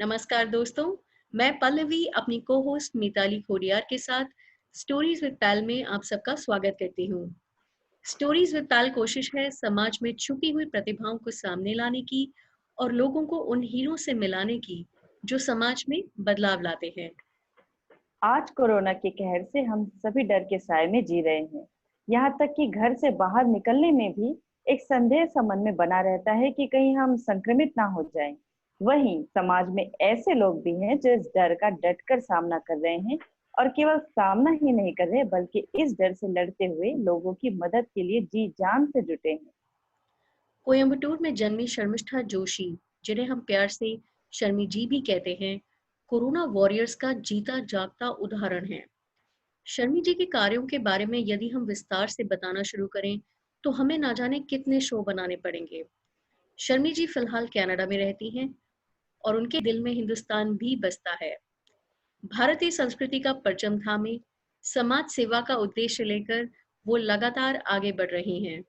नमस्कार दोस्तों, मैं पल्लवी अपनी को-होस्ट मिताली खोडियार के साथ स्टोरीज विद पैल में आप सबका स्वागत करती हूँ। स्टोरीज विद पैल कोशिश है समाज में छुपी हुई प्रतिभाओं को सामने लाने की और लोगों को उन हीरो से मिलाने की जो समाज में बदलाव लाते हैं। आज कोरोना के कहर से हम सभी डर के साए में जी रहे हैं। यहाँ तक कि घर से बाहर निकलने में भी एक संदेह सा मन में बना रहता है कि कहीं हम संक्रमित ना हो जाएं। वहीं समाज में ऐसे लोग भी हैं जो इस डर का डटकर सामना कर रहे हैं और केवल सामना ही नहीं कर रहे बल्कि इस डर से लड़ते हुए लोगों की मदद के लिए जी जान से जुटे हैं। कोयम्बटूर में जन्मी शर्मिष्ठा जोशी, जिन्हें हम प्यार से शर्मी जी भी कहते हैं, कोरोना वॉरियर्स का जीता जागता उदाहरण है। शर्मी जी के कार्यों के बारे में यदि हम विस्तार से बताना शुरू करें, तो हमें ना जाने कितने शो बनाने पड़ेंगे। शर्मी जी फिलहाल कनाडा में रहती हैं और उनके दिल में हिंदुस्तान भी बसता है। भारतीय संस्कृति का परचम थामे समाज सेवा का उद्देश्य लेकर वो लगातार आगे बढ़ रही हैं।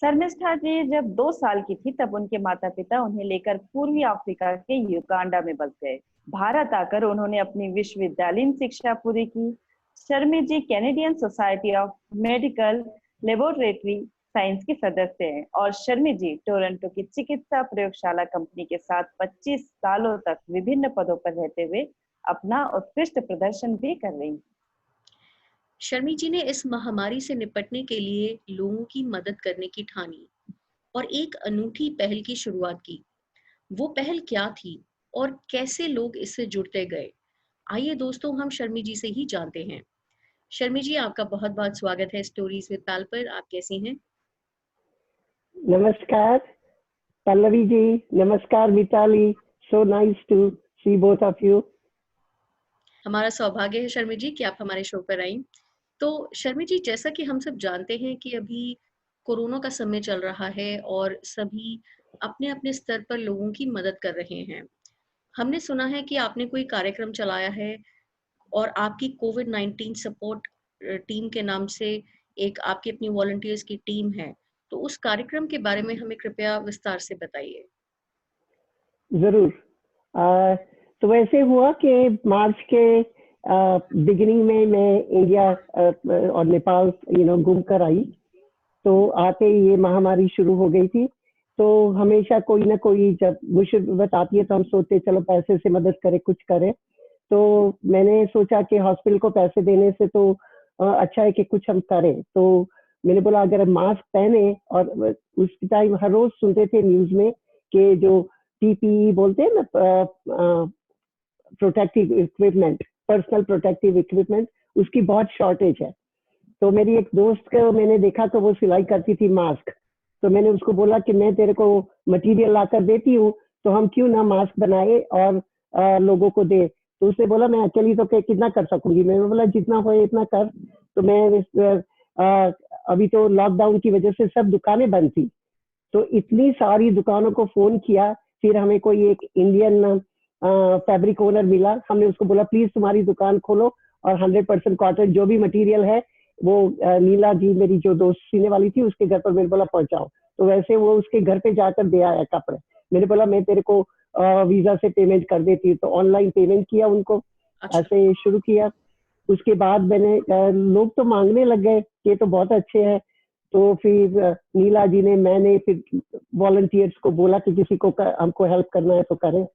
शर्मिष्ठा जी जब 2 साल की थी तब उनके माता पिता उन्हें लेकर पूर्वी अफ्रीका के युगांडा में बस गए। भारत आकर उन्होंने अपनी विश्वविद्यालयीन शिक्षा पूरी की। Sharmi ji Canadian society of medical laboratory science की सदस्य हैं और शर्मी जी टोरंटो की चिकित्सा प्रयोगशाला कंपनी के साथ 25 सालों तक विभिन्न पदों पर रहते हुए अपना उत्कृष्ट प्रदर्शन भी कर रही हैं। शर्मी जी ने इस महामारी से निपटने के लिए लोगों की मदद करने की ठानी और एक अनूठी पहल की शुरुआत की। वो पहल क्या थी और कैसे लोग इससे जुड़ते गए? आइए दोस्तों, हम शर्मी जी से ही जानते हैं। शर्मी जी, आपका बहुत बहुत स्वागत है स्टोरीज विद पैल पर। आप कैसी हैं? नमस्कार पल्लवी जी, नमस्कार Mitali. So nice to see both of you. हमारा सौभाग्य है शर्मी जी कि आप हमारे शो पर आई। तो शर्मी जी, जैसा कि हम सब जानते हैं कि अभी कोरोना का समय चल रहा है और सभी अपने अपने स्तर पर लोगों की मदद कर रहे हैं। हमने सुना है कि आपने कोई कार्यक्रम चलाया है और आपकी कोविड-19 सपोर्ट टीम के नाम से एक आपकी अपनी वॉलंटियर्स की टीम है। तो उस कार्यक्रम के बारे में हमें कृपया विस्तार से बताइए। जरूर। तो वैसे हुआ कि मार्च के बिगिनिंग में मैं इंडिया और नेपाल घूम कर आई। तो आते ही ये महामारी शुरू हो गई थी। तो हमेशा कोई ना कोई जब मुसीबत आती है तो हम सोचते चलो पैसे से मदद करें, कुछ करें। तो मैंने सोचा कि हॉस्पिटल को पैसे देने से तो अच्छा है कि कुछ हम करें। तो मैंने बोला अगर हम मास्क पहने, और उस टाइम हर रोज सुनते थे न्यूज में कि जो पीपीई बोलते हैं ना, protective equipment, personal protective equipment, उसकी बहुत शॉर्टेज है। तो मेरी एक दोस्त को मैंने देखा तो वो सिलाई करती थी मास्क। तो मैंने उसको बोला कि मैं तेरे को मटेरियल ला कर देती हूँ, तो हम क्यों ना मास्क बनाए और लोगों को दे। तो उसने बोला मैं अकेली तो कितना कर सकूंगी। मैंने बोला जितना हो इतना कर। तो मैं अभी तो लॉकडाउन की वजह से सब दुकानें बंद थी, तो इतनी सारी दुकानों को फोन किया। फिर हमें कोई एक इंडियन फैब्रिक ओनर मिला। हमने उसको बोला प्लीज तुम्हारी दुकान खोलो और 100% कॉटन जो भी मटेरियल है वो नीला जी मेरी जो दोस्त सीने वाली थी उसके घर पर मैंने बोला पहुंचाओ। तो वैसे वो उसके घर पे जाकर दे आया कपड़े। मैंने बोला मैं तेरे को वीजा से पेमेंट कर देती हूँ। तो ऑनलाइन पेमेंट किया उनको, अच्छा। ऐसे शुरू किया। उसके बाद मैंने लोग तो मांगने लग गए ये तो बहुत अच्छे हैं। तो फिर नीला जी ने, मैंने फिर वॉलंटियर्स को बोला कि किसी को हमको हेल्प करना है तो करें।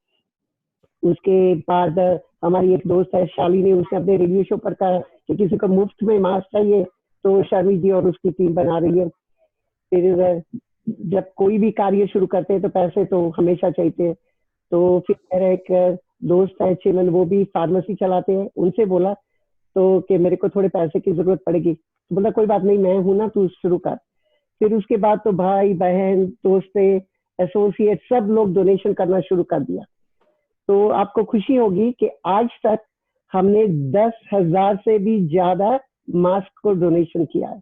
उसके बाद हमारी एक दोस्त है शालिनी, उसने अपने रेडियो शो पर कहा कि किसी को मुफ्त में मास्क चाहिए तो शर्मी जी और उसकी टीम बना रही है। फिर जब कोई भी कार्य शुरू करते हैं तो पैसे तो हमेशा चाहिए। तो फिर मेरा एक दोस्त है चिमन, वो भी फार्मेसी चलाते हैं, उनसे बोला तो कि मेरे को थोड़े पैसे की जरूरत पड़ेगी। तो बोला कोई बात नहीं, मैं हूं ना, तू शुरू कर। फिर उसके बाद तो भाई बहन दोस्त एसोसिएट सब लोग डोनेशन करना शुरू कर दिया। तो आपको खुशी होगी कि आज तक हमने 10,000 से भी ज्यादा मास्क को डोनेशन किया है।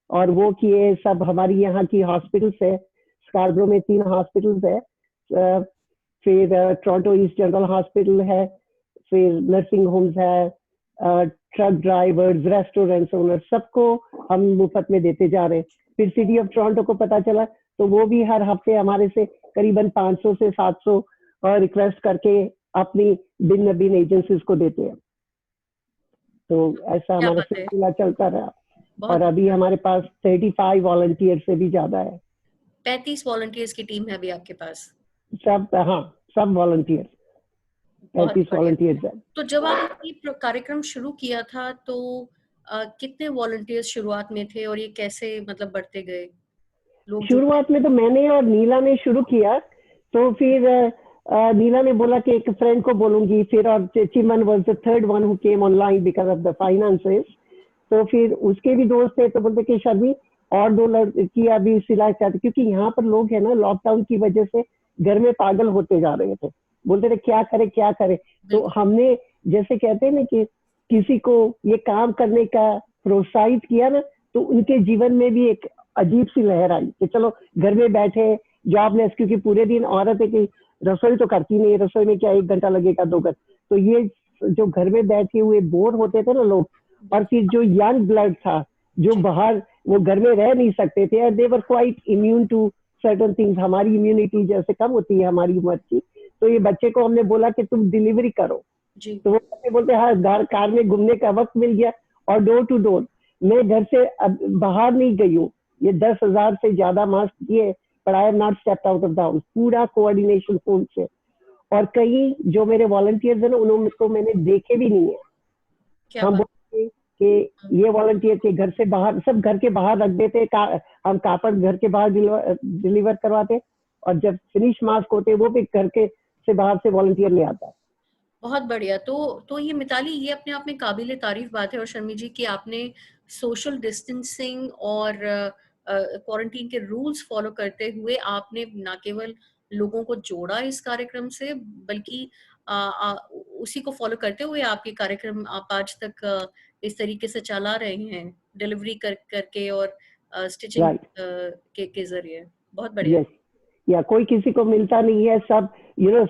और वो किए सब हमारी यहाँ की हॉस्पिटल्स है। स्कार्बरो में 3 हॉस्पिटल्स है, फिर टोरंटो ईस्ट जनरल हॉस्पिटल है, फिर नर्सिंग होम्स है, ट्रक ड्राइवर्स, रेस्टोरेंट्स ओनर, सबको हम मुफ्त में देते जा रहे हैं। फिर सिटी ऑफ टोरंटो को पता चला तो वो भी हर हफ्ते हमारे से करीबन 500 से 700 और रिक्वेस्ट करके अपनी भिन्न भिन्न एजेंसीज को देते हैं। तो ऐसा क्या हमारा बात है, सिलसिला चलता रहा बहुत और अभी बढ़िया। हमारे पास 35 वॉलंटियर से भी ज्यादा है। 35 वॉलंटियर्स की टीम है अभी आपके पास। सब, हाँ, सब वॉलंटियर, बहुत 35 बढ़िया। वॉलंटियर्स है। तो जब आपने ये कार्यक्रम शुरू किया था तो कितने वॉलंटियर्स शुरुआत में थे और ये कैसे मतलब बढ़ते गए, लोग जुड़ते शुरुआत में तो मैंने और नीला ने शुरू किया, तो फिर नीला ने बोला कि एक फ्रेंड को बोलूंगी, फिर और Chiman was the third one who came online because of the finances. तो फिर उसके भी दोस्त थे, तो बोलते कि शर्मी और दो लड़कियां भी सिलाई चाहते, क्योंकि यहाँ पर लोग है ना लॉकडाउन की वजह से घर में पागल होते जा रहे थे, बोलते थे क्या करे क्या करे। तो बिल्कुल। हमने जैसे कहते हैं ना कि किसी को ये काम करने का प्रोत्साहित किया ना, तो उनके जीवन में भी एक अजीब सी लहर आई कि चलो घर में बैठे जॉबलेस, क्योंकि पूरे दिन औरत है कि रसोई तो करती नहीं, रसोई में क्या 1 घंटा लगेगा 2 घंटे। तो ये जो घर में बैठे हुए बोर होते थे ना लोग, और फिर जो यंग ब्लड था जो जी। बाहर, वो घर में रह नहीं सकते थे, they were quite immune to certain things. हमारी इम्यूनिटी जैसे कम होती है हमारी उम्र की, तो ये बच्चे को हमने बोला कि तुम डिलीवरी करो। जी। तो वो बच्चे बोलते हाँ, कार में घूमने का वक्त मिल गया, और डोर टू डोर मैं घर से अब बाहर नहीं गई हूँ, ये 10,000 से ज्यादा मास्क दिए, पर I am not stepped out of the house, पूरा कोऑर्डिनेशन फोन से। और कई जो मेरे वॉलंटियर्स हैं ना, उनको मैंने देखे भी नहीं है। क्या हम बात। बोलते कि ये वॉलंटियर के घर से बाहर, सब घर के बाहर रख देते, हम कापड़ घर के बाहर डिलीवर करवाते, और जब फिनिश मास्क होते वो भी घर के से बाहर से वॉलंटियर ले आता है। बहुत बढ़िया। तो ये मिताली, ये अपने आप में काबिले तारीफ बात है, और शर्मी जी कि आपने सोशल डिस्टेंसिंग और क्वारंटीन के रूल्स फॉलो करते हुए आपने ना केवल लोगों को जोड़ा इस कार्यक्रम से, बल्कि उसी को फॉलो करते हुए आपके कार्यक्रम आप आज तक इस तरीके से चला रहे हैं, डिलीवरी करके और स्टिचिंग राइट, के जरिए। बहुत बढ़िया। यस, या कोई किसी को मिलता नहीं है, सब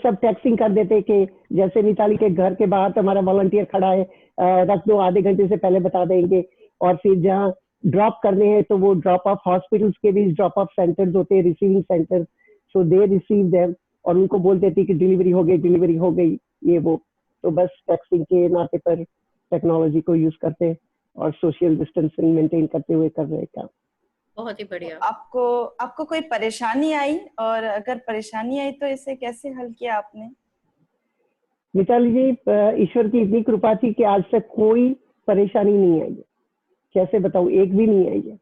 सब टेक्सिंग कर देते कि जैसे मिताली के घर के बाहर तो हमारा वॉलंटियर खड़ा है, रख दो, आधे घंटे से पहले बता देंगे। और फिर जहाँ ड्रॉप करने हैं तो वो ड्रॉप ऑफ हॉस्पिटल्स के भी ड्रॉप ऑफ सेंटर्स होते हैं, receiving centre, so they receive them, और उनको बोल देती कि डिलीवरी हो गई, डिलीवरी हो गई, ये वो। तो बस टेक्सिंग के नाते पर टेक्नोलॉजी को यूज करते और सोशल डिस्टेंसिंग मेंटेन करते हुए कर रहे काम। बहुत ही तो बढ़िया। आपको आपको कोई परेशानी आई, और अगर परेशानी आई तो इसे कैसे हल किया आपने? मिताली जी, ईश्वर की इतनी कृपा थी कि आज तक कोई परेशानी नहीं आई है। कैसे बताऊं, एक भी नहीं आई है।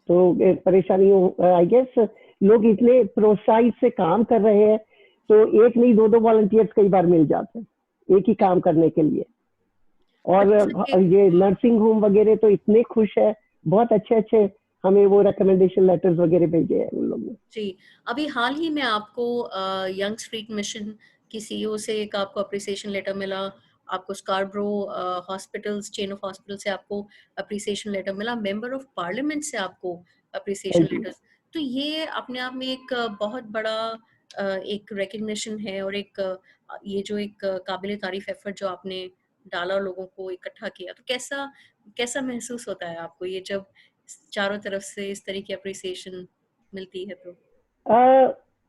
तो परेशानी आई गेस लोग इतने प्रोत्साहित से काम कर रहे हैं, तो एक नहीं, दो दो वॉलंटियर्स कई बार मिल जाते हैं एक ही काम करने के लिए। और और जैसे कि ये नर्सिंग होम वगैरह तो इतने खुश है, बहुत अच्छे अच्छे हमें वो रिकमेंडेशन लेटर्स वगैरह भेजे हैं उन लोगों ने। जी, अभी हाल ही में आपको यंग स्ट्रीट मिशन की सीईओ से एक आपको अप्रिसिएशन लेटर मिला, आपको Scarborough hospitals, chain of hospital से आपको अप्रिसिएशन लेटर मिला, मेंबर ऑफ पार्लियामेंट से आपको अप्रिसिएशन थैंक यू। लेटर्स। तो ये अपने आप में एक बहुत बड़ा एक रिकग्निशन है, और एक ये जो एक काबिले तारीफ एफर्ट जो आपने डाला और लोगों को इकट्ठा किया, तो कैसा कैसा महसूस होता है आपको ये जब चारों तरफ से इस तरह की अप्रिसिएशन मिलती है तो?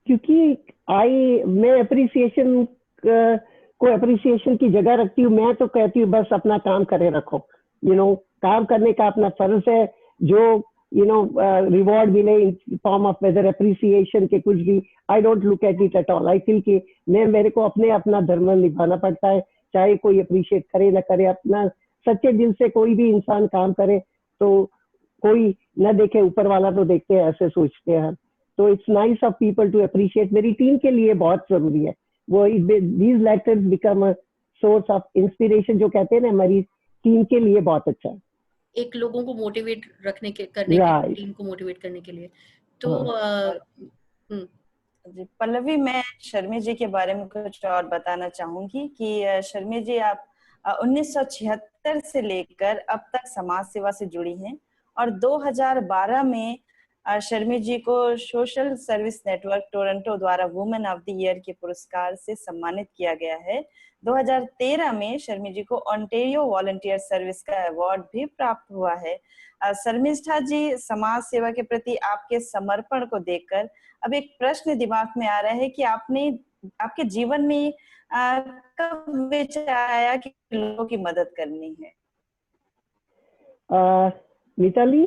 क्योंकि मैं अप्रिसिएशन को अप्रिसिएशन की जगह रखती हूँ। मैं तो कहती हूँ बस अपना काम करे रखो, काम करने का अपना फर्ज है। जो रिवॉर्ड मिले in form of whether appreciation के कुछ भी, I don't look at it at all. I feel कि मेरे को अपना धर्म निभाना पड़ता है, चाहे कोई अप्रिशिएट करे ना करे। अपना सच्चे दिल से कोई भी इंसान काम करे तो कोई न देखे, ऊपर वाला तो देखते हैं, ऐसे सोचते हैं। तो it's nice of people to appreciate. मेरी टीम के लिए बहुत जरूरी है वो, these letters become a source of inspiration, जो कहते हैं ना, हमारी टीम के लिए बहुत अच्छा है। एक लोगों को मोटिवेट करने के लिए, राइट, टीम को मोटिवेट करने के लिए। तो हाँ, और जी पल्लवी, मैं शर्मी जी के बारे में कुछ और बताना चाहूंगी कि शर्मी जी आप 1976 से लेकर अब तक समाज सेवा से जुड़ी हैं, और 2012 में शर्मी जी को सोशल सर्विस नेटवर्क टोरंटो द्वारा वुमेन ऑफ द ईयर के पुरस्कार से सम्मानित किया गया है। 2013 में शर्मी जी को ओंटारियो वॉलंटियर सर्विस का अवार्ड भी प्राप्त हुआ है। शर्मिष्ठा जी, समाज सेवा के प्रति आपके समर्पण को देखकर अब एक प्रश्न दिमाग में आ रहा है कि आपने आपके जीवन में कब विचार आया कि लोगों की मदद करनी है? मिताली,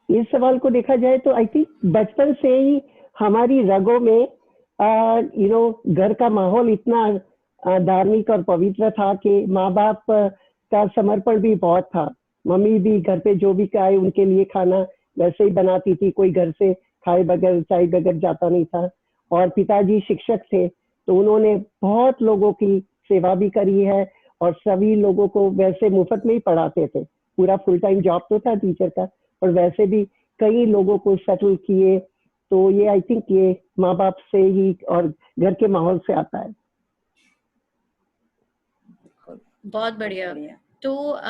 इस सवाल को देखा जाए तो आई थिंक बचपन से ही हमारी रगों में घर का माहौल इतना धार्मिक और पवित्र था कि माँ बाप का समर्पण भी बहुत था। मम्मी भी घर पे जो भी खाए उनके लिए खाना वैसे ही बनाती थी, कोई घर से खाए बगैर चाय बगैर जाता नहीं था। और पिताजी शिक्षक थे तो उन्होंने बहुत लोगों की सेवा भी करी है और सभी लोगों को वैसे मुफ्त में ही पढ़ाते थे। पूरा फुल टाइम जॉब तो था टीचर का, पर वैसे भी कई लोगों को सेटल किए। तो ये आई थिंक ये माँ बाप से ही और घर के माहौल से आता है। बहुत बढ़िया। तो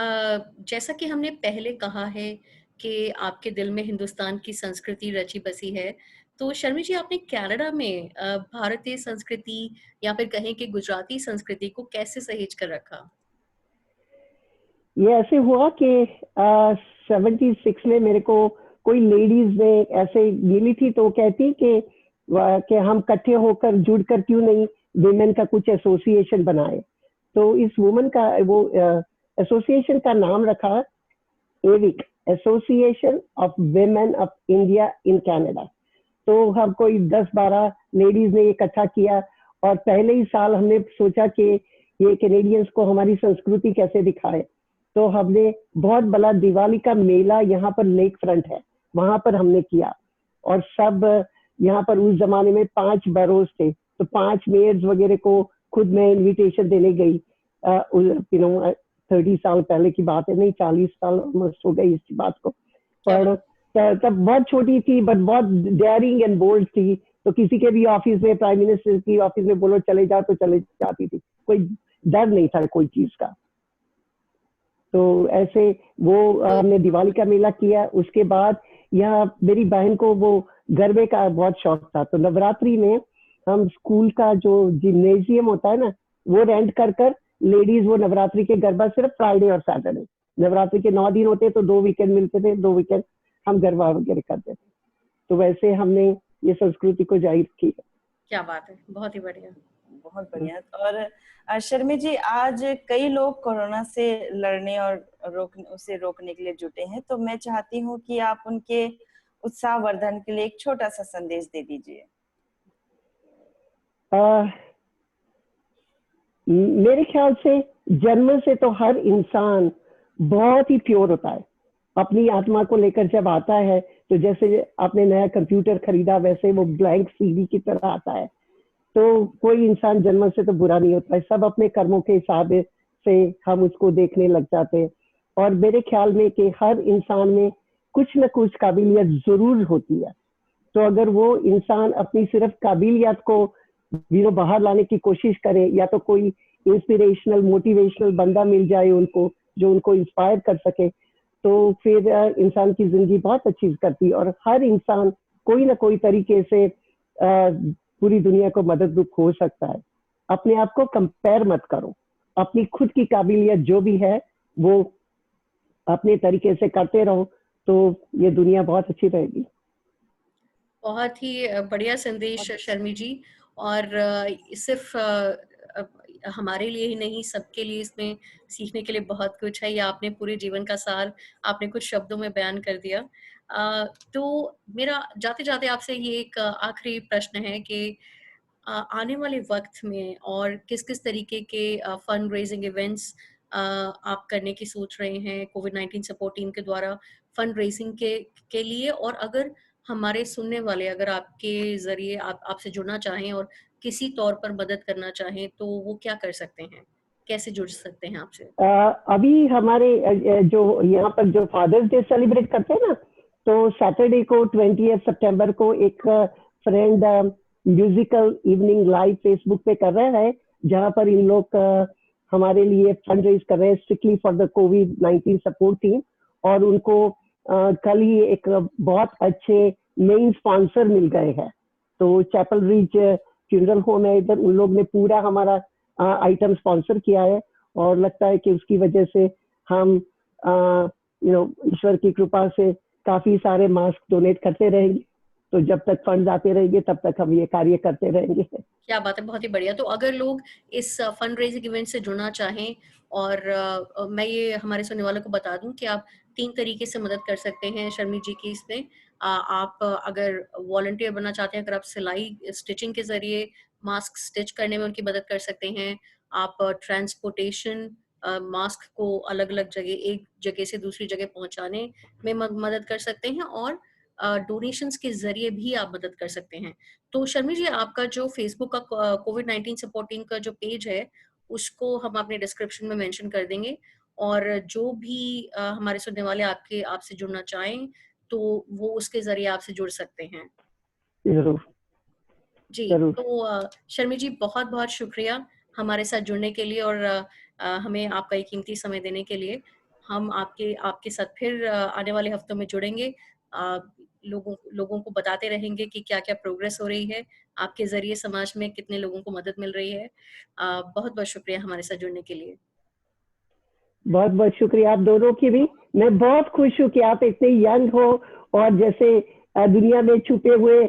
जैसा कि हमने पहले कहा है कि आपके दिल में हिंदुस्तान की संस्कृति रची बसी है, तो शर्मी जी आपने कनाडा में भारतीय संस्कृति या फिर कहें कि गुजराती संस्कृति को कैसे सहेज कर रखा? ये ऐसे हुआ कि 76 में मेरे को कोई लेडीज ने ऐसे मिली थी तो कहती कि हम इकट्ठे होकर जुड़कर क्यों नहीं विमेन का कुछ एसोसिएशन बनाए। तो इस वुमन का वो एसोसिएशन का नाम रखा Avik, association of women of India in Canada. तो हम कोई 10-12 लेडीज ने इकट्ठा किया और पहले ही साल हमने सोचा कि ये कैनेडियंस को हमारी संस्कृति कैसे दिखाए। तो हमने बहुत बड़ा दिवाली का मेला यहाँ पर लेक फ्रंट है, वहां पर हमने किया। और सब यहाँ पर उस जमाने में 5 बरोज थे, तो 5 मेयर्स वगैरह को खुद मैं इनविटेशन देने गई। 30 साल पहले की बात है, नहीं 40 साल हो गई इस बात को। पर तब बहुत छोटी थी बट बहुत डेयरिंग एंड बोल्ड थी। तो किसी के भी ऑफिस में, प्राइम मिनिस्टर की ऑफिस में बोलो चले जाओ तो चले जाती थी, कोई डर नहीं था कोई चीज का। तो ऐसे वो हमने दिवाली का मेला किया। उसके बाद यहाँ मेरी बहन को वो गरबे का बहुत शौक था, तो नवरात्रि में हम स्कूल का जो जिम्नेजियम होता है ना, वो रेंट कर लेडीज वो नवरात्रि के गरबा सिर्फ फ्राइडे और सैटरडे, नवरात्रि के 9 दिन होते तो 2 वीकेंड मिलते थे, 2 वीकेंड हम गरबा वगैरह करते थे। तो वैसे हमने ये संस्कृति को जारी रखी है। क्या बात है, बहुत ही बढ़िया, बहुत बढ़िया। और शर्मी जी, आज कई लोग कोरोना से लड़ने और उसे रोकने के लिए जुटे हैं, तो मैं चाहती हूँ कि आप उनके उत्साहवर्धन के लिए एक छोटा सा संदेश दे दीजिए। मेरे ख्याल से जन्म से तो हर इंसान बहुत ही प्योर होता है। अपनी आत्मा को लेकर जब आता है तो जैसे आपने नया कंप्यूटर खरीदा वैसे वो ब्लैंक सीडी की तरह आता है। तो कोई इंसान जन्म से तो बुरा नहीं होता है, सब अपने कर्मों के हिसाब से हम उसको देखने लग जाते हैं। और मेरे ख्याल में कि हर इंसान में कुछ न कुछ काबिलियत जरूर होती है। तो अगर वो इंसान अपनी सिर्फ काबिलियत को बाहर लाने की कोशिश करे, या तो कोई इंस्पिरेशनल मोटिवेशनल बंदा मिल जाए उनको जो उनको इंस्पायर कर सके, तो फिर इंसान की जिंदगी बहुत अच्छी करती है। और हर इंसान कोई ना कोई तरीके से पूरी दुनिया को मदद रूप हो सकता है। अपने आप को कंपेयर मत करो, अपनी खुद की काबिलियत जो भी है वो अपने तरीके से करते रहो, तो ये दुनिया बहुत अच्छी रहेगी। बहुत ही बढ़िया संदेश शर्मी जी। और सिर्फ हमारे लिए ही नहीं, सबके लिए इसमें सीखने के लिए बहुत कुछ है। ये आपने पूरे जीवन का सार आपने कुछ शब्दों में बयान कर दिया। तो मेरा जाते जाते आपसे ये एक आखिरी प्रश्न है कि आने वाले वक्त में और किस किस तरीके के फंड रेजिंग इवेंट्स आप करने की सोच रहे हैं कोविड-19 सपोर्ट टीम के द्वारा फंड रेजिंग के लिए? और अगर हमारे सुनने वाले अगर आपके जरिए आपसे जुड़ना चाहें और किसी तौर पर मदद करना चाहें तो वो क्या कर सकते हैं, कैसे जुड़ सकते हैं आपसे? अभी हमारे जो यहाँ पर जो फादर्स डे सेलिब्रेट करते हैं ना, तो सैटरडे को 20 सितंबर को एक friend musical evening live Facebook पे कर रहा है, जहाँ पर इन लोग हमारे लिए फंड रेज कर रहे हैं strictly for the covid support team. और उनको कल ही एक बहुत अच्छे मेन स्पॉन्सर मिल गए हैं। तो चैपल रिज फ्यूनरल होम है इधर, उन लोग ने पूरा हमारा आइटम स्पॉन्सर किया है। और लगता है कि उसकी वजह से हम ईश्वर की कृपा से काफी सारे मास्क डोनेट करते रहेंगे। तो जब तक फंड आते रहेंगे तब तक हम ये कार्य करते रहेंगे। क्या बात है, बहुत ही बढ़िया। तो अगर लोग इस फंड रेजिंग इवेंट से जुड़ना चाहें, और मैं ये हमारे सुनने वालों को बता दूं कि आप 3 तरीके से मदद कर सकते हैं शर्मी जी की इसमें। आप अगर वॉलंटियर बनना चाहते हैं, अगर आप सिलाई स्टिचिंग के ज़रिए मास्क स्टिच करने में उनकी मदद कर सकते हैं। आप ट्रांसपोर्टेशन मास्क को अलग-अलग जगह, एक जगह से दूसरी जगह पहुँचाने में मदद कर सकते हैं, और डोनेशंस के ज़रिए भी आप मदद कर सकते हैं। तो शर्मी जी, आपका जो फेसबुक का कोविड-19 सपोर्टिंग का जो पेज है, उसको हम अपने डिस्क्रिप्शन में मेंशन कर देंगे, और जो भी हमारे सुनने वाले आपसे जुड़ना चाहें, तो वो उसके ज़रिए आपसे जुड़ सकते हैं। जरूर जी, जरूर। तो शर्मी जी, बहुत-बहुत शुक्रिया हमारे साथ जुड़ने के लिए, और हमें आपका ये कीमती समय देने के लिए। हम आपके आपके साथ फिर आने वाले हफ्तों में जुड़ेंगे। अ, लोगों लोगों को बताते रहेंगे कि क्या-क्या प्रोग्रेस हो रही है, आपके ज़रिए समाज में कितने लोगों को मदद मिल रही है। बहुत-बहुत शुक्रिया हमारे साथ जुड़ने के लिए। बहुत बहुत शुक्रिया आप दोनों की भी। मैं बहुत खुश हूँ कि आप इतने यंग हो, और जैसे दुनिया में छुपे हुए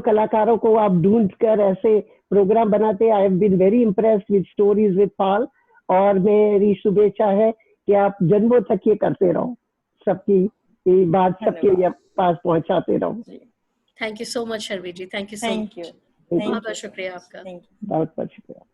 कलाकारों को आप ढूंढ कर ऐसे प्रोग्राम बनाते। I have been very impressed with stories with Pal, और मेरी शुभेच्छा है कि आप जन्मों तक ये करते रहो, सबकी ये बात सबके धन्यवाद पास पहुंचाते रहो। जी। Thank you so much Sharmi ji, thank you so thank you much. Thank you. बहुत-बहुत शुक्रिया आपका। Thank you. बहुत बहुत शुक्रिया।